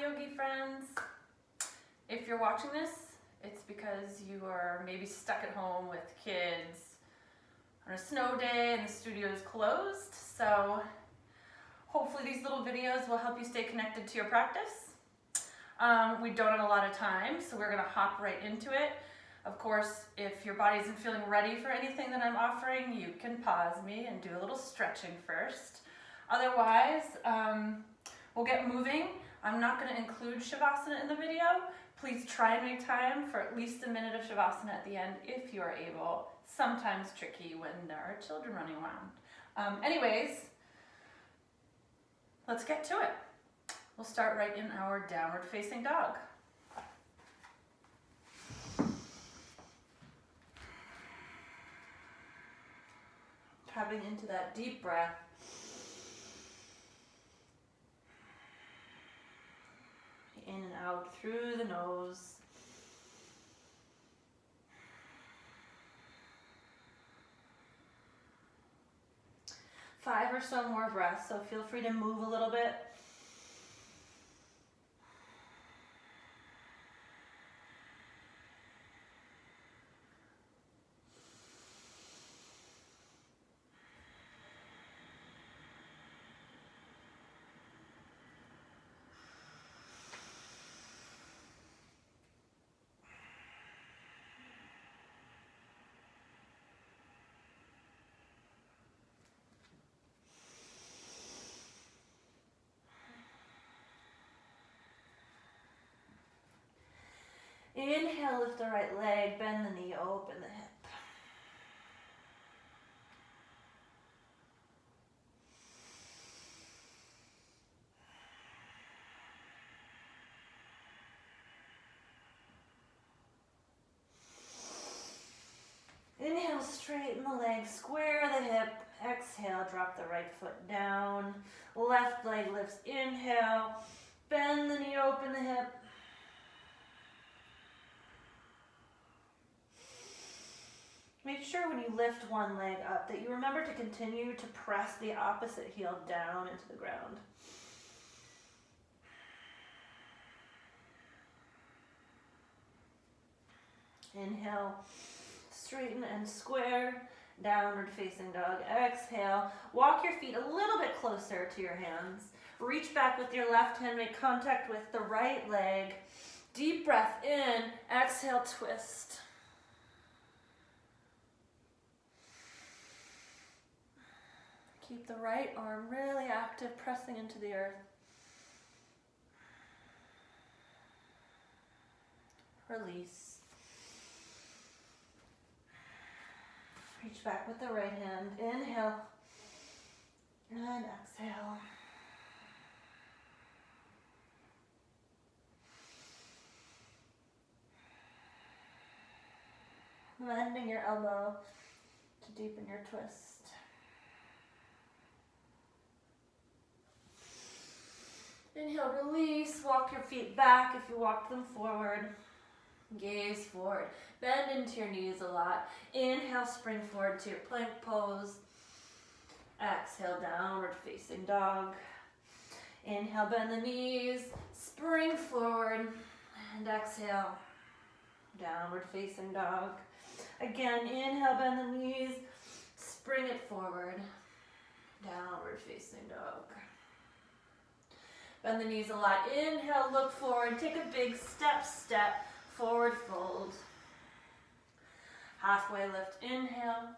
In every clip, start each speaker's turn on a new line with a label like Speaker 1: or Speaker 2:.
Speaker 1: yogi friends. If you're watching this, it's because you are maybe stuck at home with kids on a snow day and the studio is closed. So hopefully these little videos will help you stay connected to your practice. We don't have a lot of time, so we're gonna hop right into it. Of course, if your body isn't feeling ready for anything that I'm offering, you can pause me and do a little stretching first. Otherwise, we'll get moving. I'm not gonna include Shavasana in the video. Please try and make time for at least a minute of Shavasana at the end if you are able. Sometimes tricky when there are children running around. Anyways, let's get to it. We'll start right in our downward facing dog. Tapping into that deep breath. In and out through the nose. Five or so more breaths, so feel free to move a little bit. Inhale, lift the right leg, bend the knee, open the hip. Inhale, straighten the leg, square the hip. Exhale, drop the right foot down. Left leg lifts, inhale. Bend the knee, open the hip. Make sure when you lift one leg up that you remember to continue to press the opposite heel down into the ground. Inhale, straighten and square, downward facing dog. Exhale, walk your feet a little bit closer to your hands. Reach back with your left hand, make contact with the right leg. Deep breath in, exhale, twist. Keep the right arm really active, pressing into the earth. Release. Reach back with the right hand. Inhale and exhale. Bending your elbow to deepen your twist. Inhale, release, walk your feet back if you walk them forward. Gaze forward, bend into your knees a lot. Inhale, spring forward to your plank pose. Exhale, downward facing dog. Inhale, bend the knees, spring forward, and exhale, downward facing dog. Again, inhale, bend the knees, spring it forward, downward facing dog. Bend the knees a lot. Inhale, look forward. Take a big step, forward fold. Halfway lift, inhale.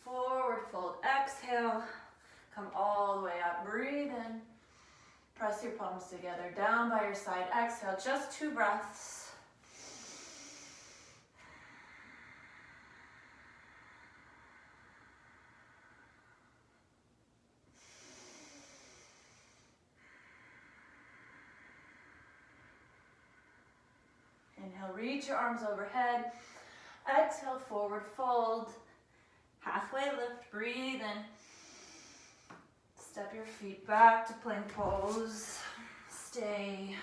Speaker 1: Forward fold, exhale. Come all the way up, breathe in. Press your palms together, down by your side. Exhale, just 2 breaths. Inhale, reach your arms overhead. Exhale, forward fold. Halfway lift, breathe in. Step your feet back to plank pose. Stay.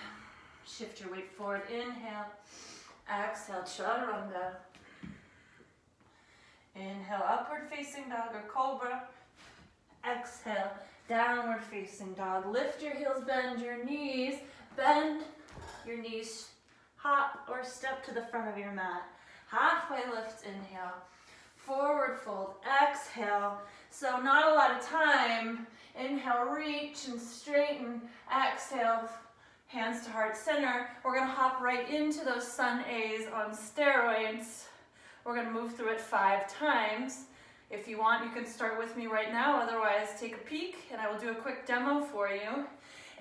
Speaker 1: Shift your weight forward. Inhale. Exhale, chaturanga. Inhale, upward facing dog or cobra. Exhale, downward facing dog. Lift your heels, bend your knees. bend your knees, hop or step to the front of your mat. Halfway lift, inhale. Forward fold, exhale. So not a lot of time. Inhale, reach and straighten. Exhale, hands to heart center. We're gonna hop right into those sun A's on steroids. We're gonna move through it 5 times. If you want, you can start with me right now. Otherwise, take a peek and I will do a quick demo for you.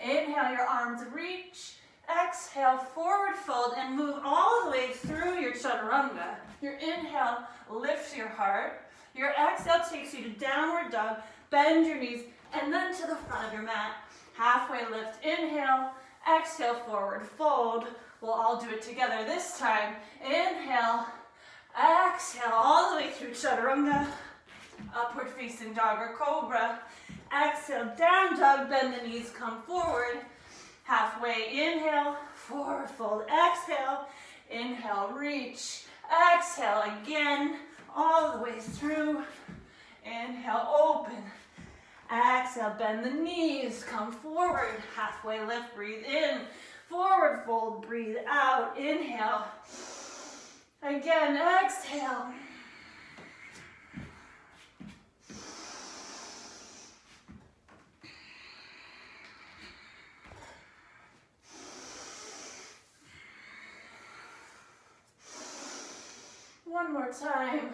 Speaker 1: Inhale, your arms reach. Exhale, forward fold and move all the way through your chaturanga. Your inhale lifts your heart. Your exhale takes you to downward dog. Bend your knees and then to the front of your mat. Halfway lift, inhale. Exhale, forward fold. We'll all do it together this time. Inhale, exhale, all the way through chaturanga. Upward facing dog or cobra. Exhale, down dog, bend the knees, come forward. Halfway, inhale, forward fold, exhale. Inhale, reach. Exhale again, all the way through. Inhale, open. Exhale, bend the knees, come forward. Halfway lift, breathe in. Forward fold, breathe out. Inhale. Again, exhale. One more time.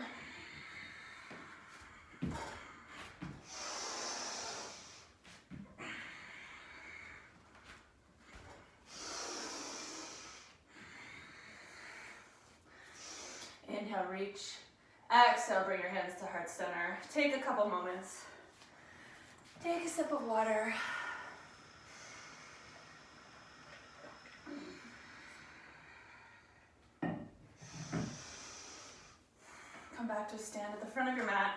Speaker 1: Inhale, reach. Exhale, bring your hands to heart center. Take a couple moments. Take a sip of water. Come back to a stand at the front of your mat.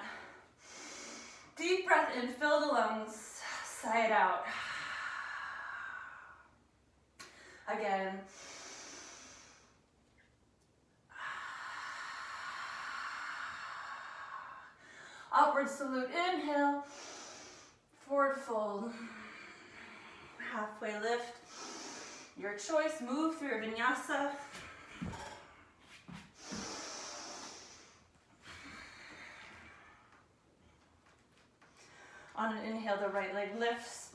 Speaker 1: Deep breath in, fill the lungs, sigh it out. Again. Upward salute, inhale. Forward fold. Halfway lift. Your choice, move through your vinyasa. On an inhale, the right leg lifts.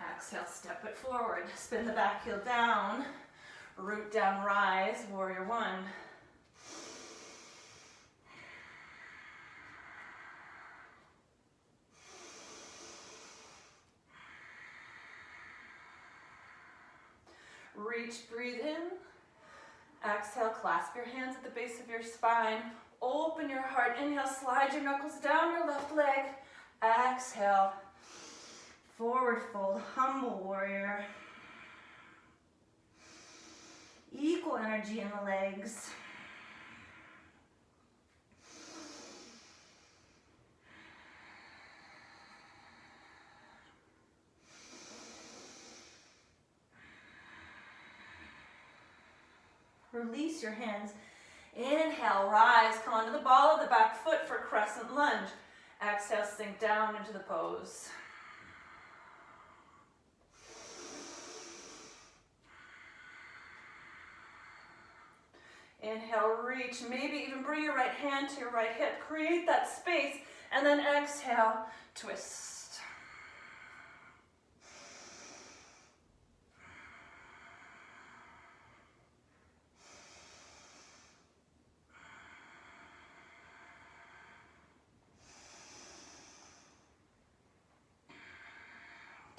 Speaker 1: Exhale, step it forward. Spin the back heel down. Root down, rise, warrior one. Reach, breathe in. Exhale, clasp your hands at the base of your spine. Open your heart. Inhale, slide your knuckles down your left leg. Exhale, forward fold, humble warrior. Equal energy in the legs. Release your hands. Inhale, rise, come onto the ball of the back foot for crescent lunge. Exhale, sink down into the pose. Inhale, reach, maybe even bring your right hand to your right hip. Create that space, and then exhale, twist.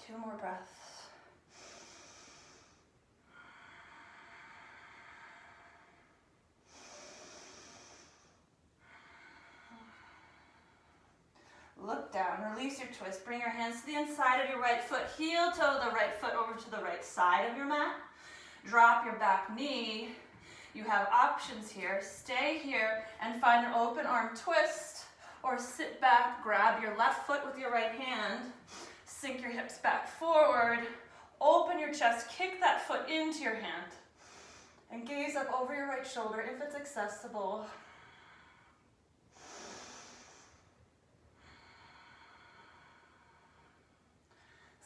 Speaker 1: Two more breaths. Look down, release your twist. Bring your hands to the inside of your right foot. Heel toe the right foot over to the right side of your mat. Drop your back knee. You have options here. Stay here and find an open arm twist, or sit back, grab your left foot with your right hand. Sink your hips back forward, open your chest, kick that foot into your hand, and gaze up over your right shoulder if it's accessible.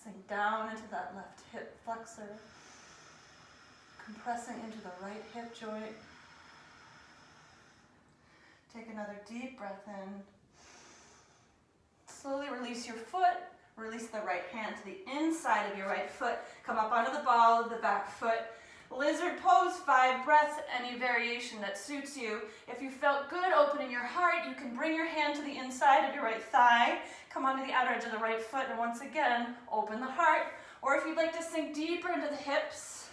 Speaker 1: Sink down into that left hip flexor. Compressing into the right hip joint. Take another deep breath in. Slowly release your foot. Release the right hand to the inside of your right foot. Come up onto the ball of the back foot. Lizard pose, 5 breaths, any variation that suits you. If you felt good opening your heart, you can bring your hand to the inside of your right thigh. Come onto the outer edge of the right foot, and once again, open the heart. Or if you'd like to sink deeper into the hips,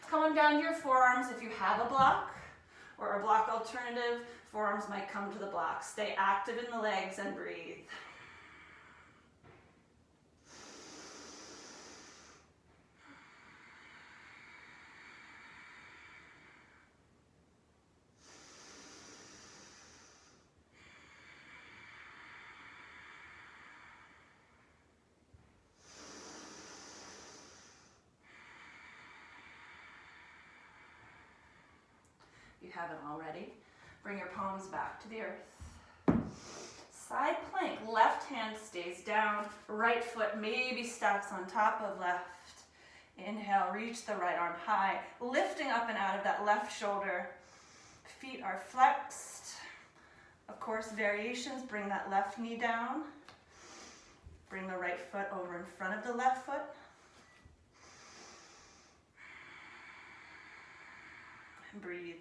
Speaker 1: come on down to your forearms if you have a block, or a block alternative. Forearms might come to the block. Stay active in the legs and breathe. If you haven't already, bring your palms back to the earth. Side plank, left hand stays down, right foot maybe stacks on top of left. Inhale, reach the right arm high, lifting up and out of that left shoulder. Feet are flexed. Of course, variations, bring that left knee down. Bring the right foot over in front of the left foot. And breathe.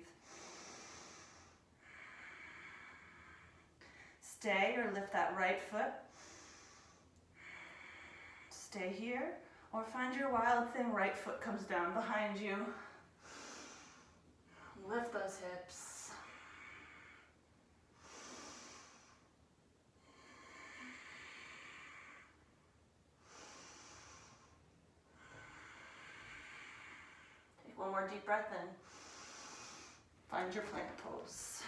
Speaker 1: Stay or lift that right foot. Stay here or find your wild thing. Right foot comes down behind you. Lift those hips. Take one more deep breath in. Find your plank pose.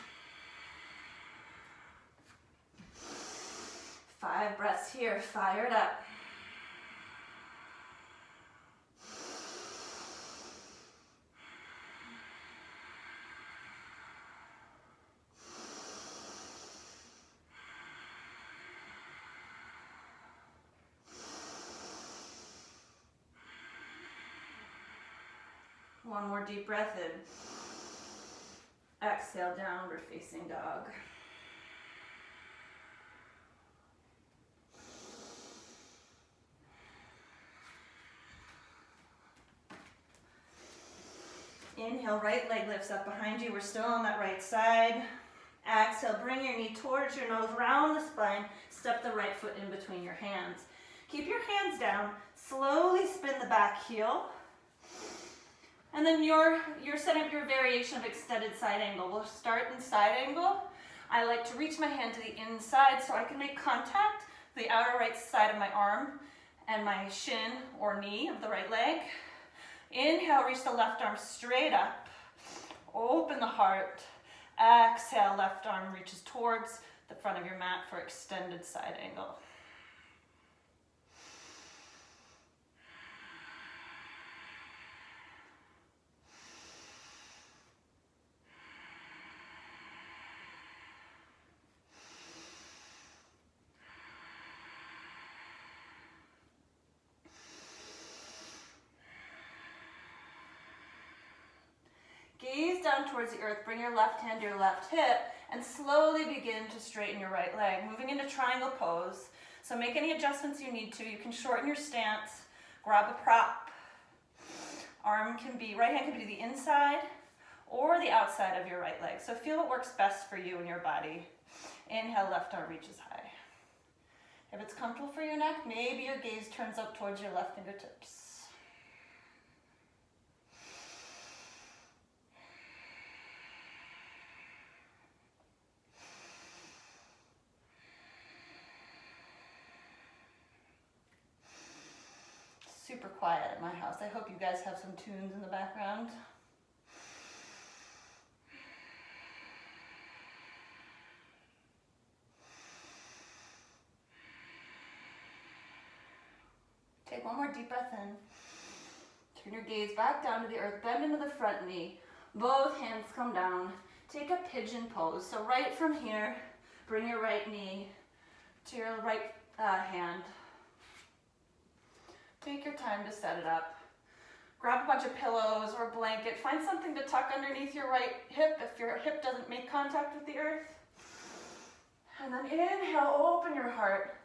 Speaker 1: 5 breaths here, fired up. One more deep breath in. Exhale, downward facing dog. Inhale, right leg lifts up behind you. We're still on that right side. Exhale, bring your knee towards your nose, round the spine. Step the right foot in between your hands. Keep your hands down. Slowly spin the back heel. And then you're setting up your variation of extended side angle. We'll start in side angle. I like to reach my hand to the inside so I can make contact with the outer right side of my arm and my shin or knee of the right leg. Inhale, reach the left arm straight up. Open the heart. Exhale, left arm reaches towards the front of your mat for extended side angle. Gaze down towards the earth, bring your left hand to your left hip, and slowly begin to straighten your right leg, moving into triangle pose. So make any adjustments you need to. You can shorten your stance, grab a prop. Right hand can be to the inside or the outside of your right leg. So feel what works best for you and your body. Inhale, left arm reaches high. If it's comfortable for your neck, maybe your gaze turns up towards your left fingertips. Super quiet at my house. I hope you guys have some tunes in the background. Take one more deep breath in. Turn your gaze back down to the earth. Bend into the front knee. Both hands come down. Take a pigeon pose. So right from here, bring your right knee to your right hand. good time to set it up. Grab a bunch of pillows or a blanket. Find something to tuck underneath your right hip if your hip doesn't make contact with the earth. And then inhale, open your heart.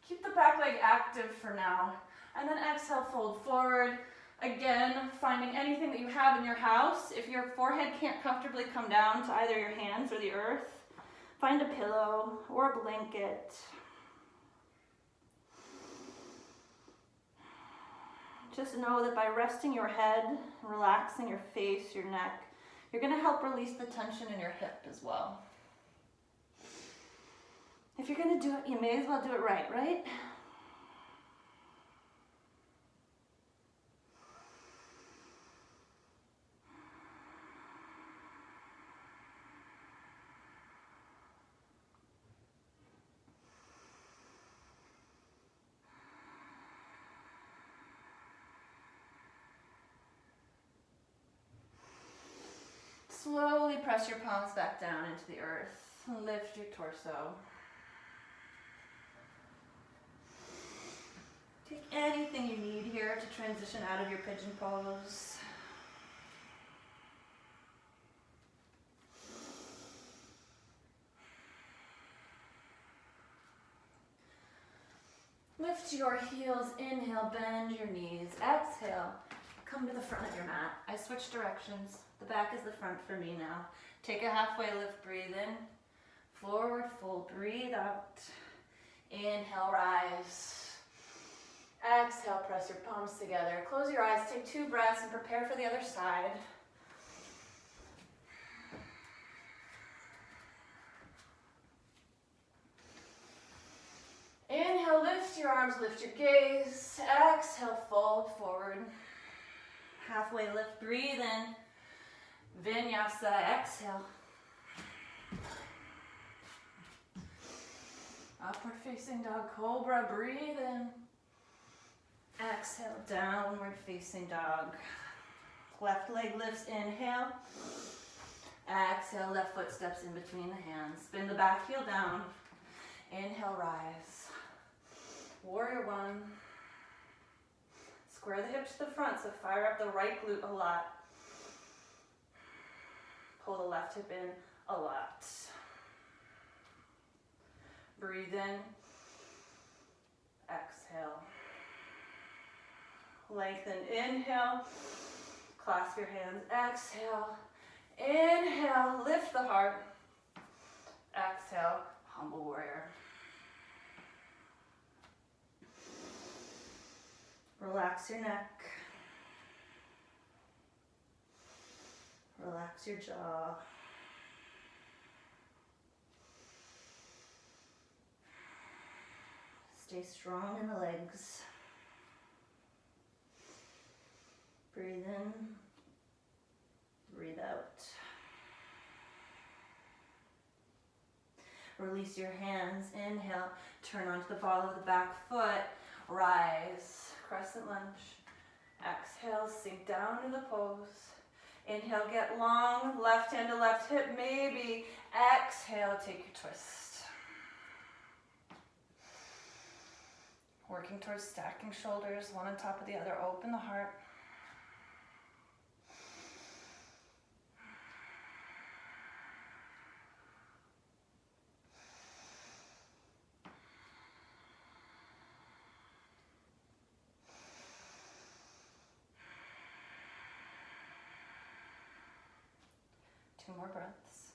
Speaker 1: Keep the back leg active for now. And then exhale, fold forward. Again, finding anything that you have in your house. If your forehead can't comfortably come down to either your hands or the earth, find a pillow or a blanket. Just know that by resting your head, relaxing your face, your neck, you're going to help release the tension in your hip as well. If you're going to do it, you may as well do it right, right? Slowly press your palms back down into the earth. Lift your torso. Take anything you need here to transition out of your pigeon pose. Lift your heels, inhale, bend your knees. Exhale, come to the front of your mat. I switch directions. The back is the front for me now. Take a halfway lift, breathe in. Forward fold, breathe out. Inhale, rise. Exhale, press your palms together. Close your eyes, take 2 breaths and prepare for the other side. Inhale, lift your arms, lift your gaze. Exhale, fold forward. Halfway lift, breathe in. Vinyasa, exhale. Upward facing dog, cobra, breathe in. Exhale, downward facing dog. Left leg lifts, inhale. Exhale, left foot steps in between the hands. Spin the back heel down. Inhale, rise. Warrior 1. Square the hips to the front, so fire up the right glute a lot. Pull the left hip in a lot. Breathe in. Exhale. Lengthen, inhale. Clasp your hands, exhale. Inhale, lift the heart. Exhale, humble warrior. Relax your neck. Relax your jaw. Stay strong in the legs. Breathe in, breathe out. Release your hands, inhale, turn onto the ball of the back foot, rise, crescent lunge. Exhale, sink down in the pose. Inhale, get long, left hand to left hip, maybe. Exhale, take your twist. Working towards stacking shoulders, one on top of the other. Open the heart. Two more breaths.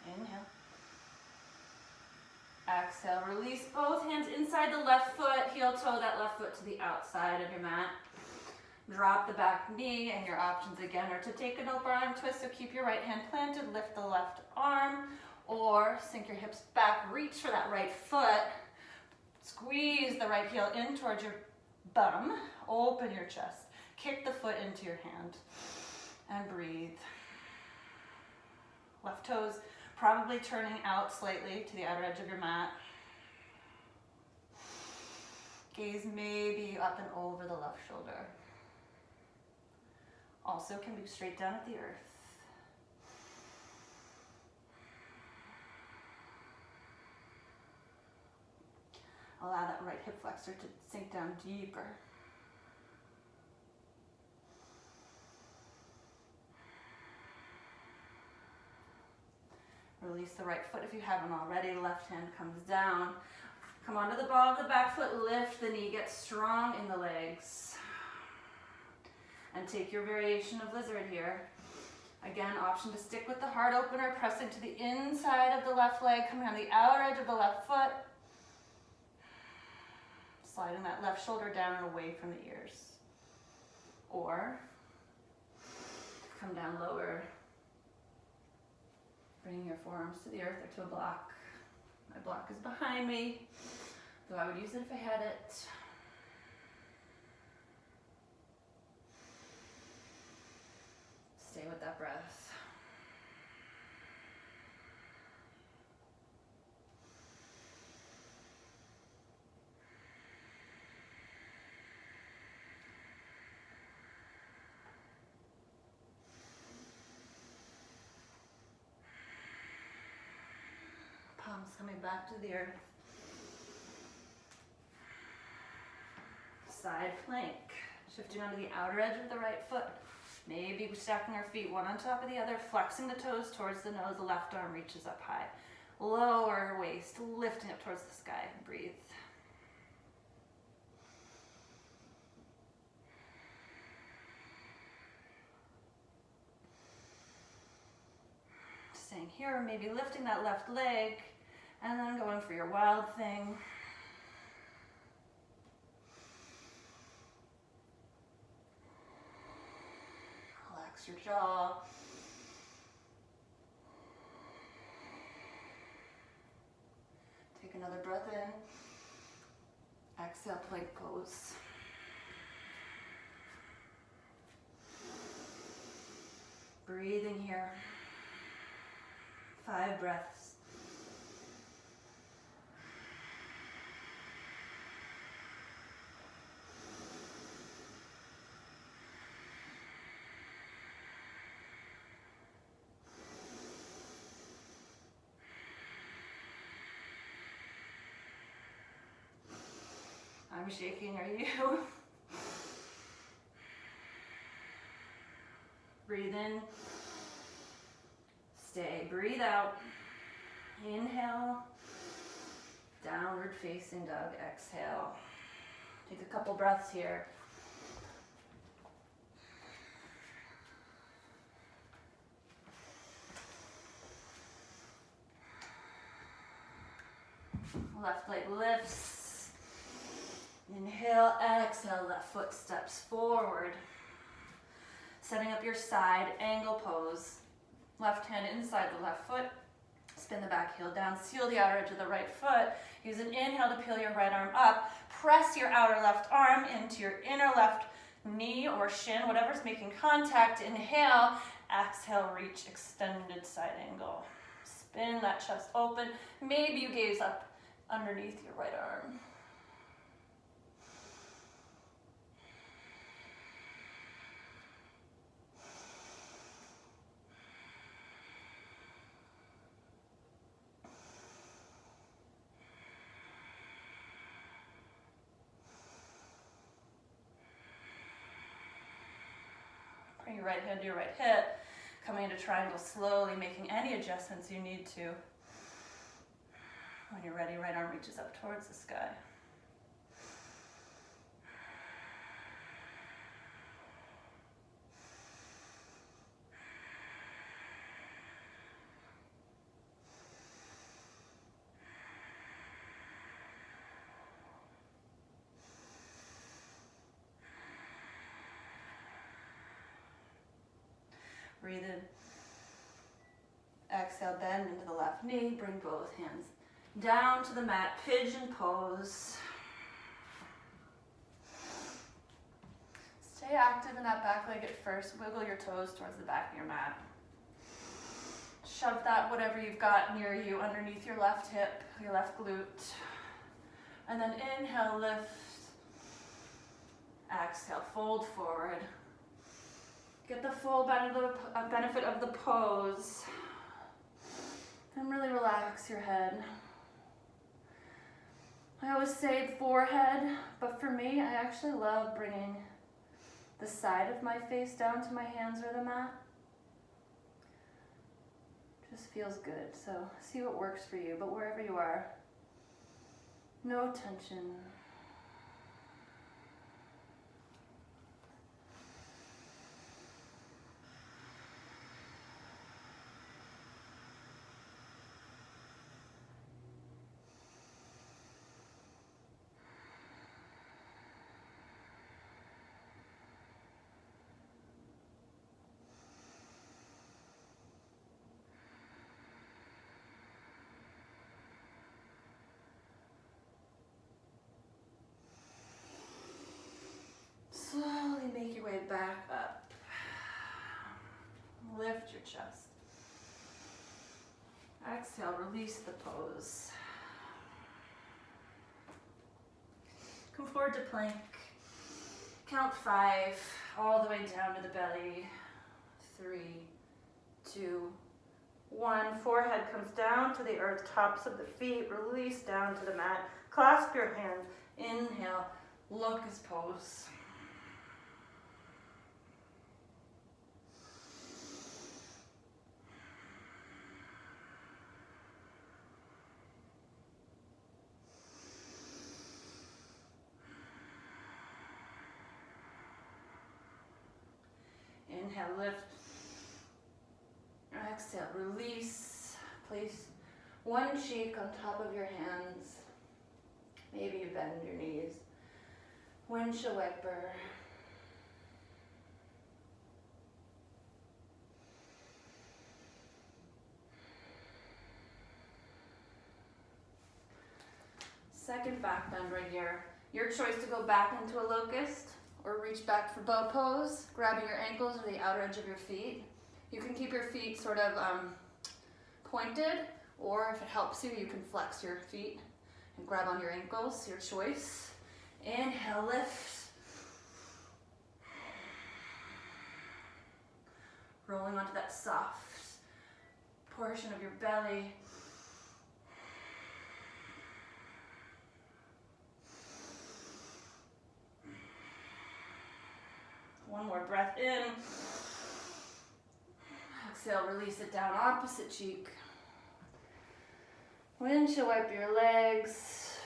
Speaker 1: Inhale. Exhale, release both hands inside the left foot, heel toe that left foot to the outside of your mat. Drop the back knee, and your options again are to take an open arm twist, so keep your right hand planted, lift the left arm, or sink your hips back, reach for that right foot, squeeze the right heel in towards your bum, open your chest, kick the foot into your hand, and breathe. Left toes probably turning out slightly to the outer edge of your mat. Gaze maybe up and over the left shoulder. Also can be straight down at the earth. Allow that right hip flexor to sink down deeper. Release the right foot if you haven't already. Left hand comes down. Come onto the ball of the back foot. Lift the knee. Get strong in the legs. And take your variation of lizard here. Again, option to stick with the heart opener, pressing to the inside of the left leg, coming on the outer edge of the left foot. Sliding that left shoulder down and away from the ears. Or come down lower. Bringing your forearms to the earth or to a block. My block is behind me, though I would use it if I had it. Stay with that breath. Palms coming back to the earth. Side plank. Shifting onto the outer edge of the right foot. Maybe stacking our feet one on top of the other, flexing the toes towards the nose, the left arm reaches up high. Lower waist, lifting up towards the sky. Breathe. Staying here, maybe lifting that left leg, and then going for your wild thing. Relax your jaw. Take another breath in. Exhale, plank pose. Breathing here. 5 breaths. I'm shaking, are you? Breathe in. Stay. Breathe out. Inhale. Downward facing dog. Exhale. Take a couple breaths here. Left leg lifts. Inhale, exhale, left foot steps forward. Setting up your side angle pose. Left hand inside the left foot. Spin the back heel down. Seal the outer edge of the right foot. Use an inhale to peel your right arm up. Press your outer left arm into your inner left knee or shin, whatever's making contact. Inhale. Exhale, reach extended side angle. Spin that chest open. Maybe you gaze up underneath your right arm. Bring your right hand to your right hip, coming into triangle slowly, making any adjustments you need to. When you're ready, right arm reaches up towards the sky. Breathe in. Exhale, bend into the left knee. Bring both hands down to the mat. Pigeon pose. Stay active in that back leg at first. Wiggle your toes towards the back of your mat. Shove that whatever you've got near you underneath your left hip, your left glute. And then inhale, lift. Exhale, fold forward. Get the full benefit of the pose. And really relax your head. I always say forehead, but for me, I actually love bringing the side of my face down to my hands or the mat. Just feels good. So see what works for you, but wherever you are, no tension. Slowly make your way back up. Lift your chest. Exhale, release the pose. Come forward to plank. Count 5, all the way down to the belly. 3, 2, 1. Forehead comes down to the earth, tops of the feet, release down to the mat. Clasp your hands. Inhale, locust pose. Inhale, lift. Exhale, release. Place one cheek on top of your hands. Maybe you bend your knees. Windshield wiper. Second back bend right here. Your choice to go back into a locust or reach back for bow pose, grabbing your ankles or the outer edge of your feet. You can keep your feet sort of pointed, or if it helps you, you can flex your feet and grab on your ankles, your choice. Inhale, lift. Rolling onto that soft portion of your belly. One more breath in. Exhale, release it down, opposite cheek. Windshield wipe your legs.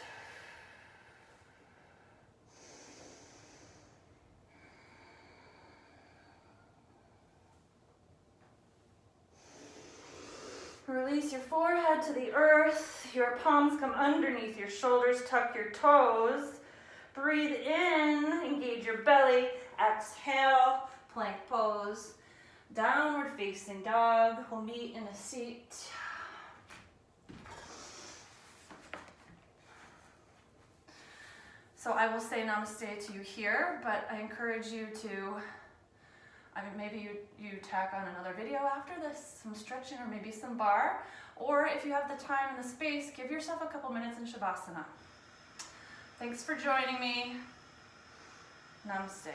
Speaker 1: Release your forehead to the earth. Your palms come underneath your shoulders. Tuck your toes. Breathe in, engage your belly. Exhale, plank pose. Downward facing dog. We'll meet in a seat. So I will say namaste to you here, but I encourage you to, maybe you tack on another video after this, some stretching or maybe some bar, or if you have the time and the space, give yourself a couple minutes in Shavasana. Thanks for joining me. Namaste.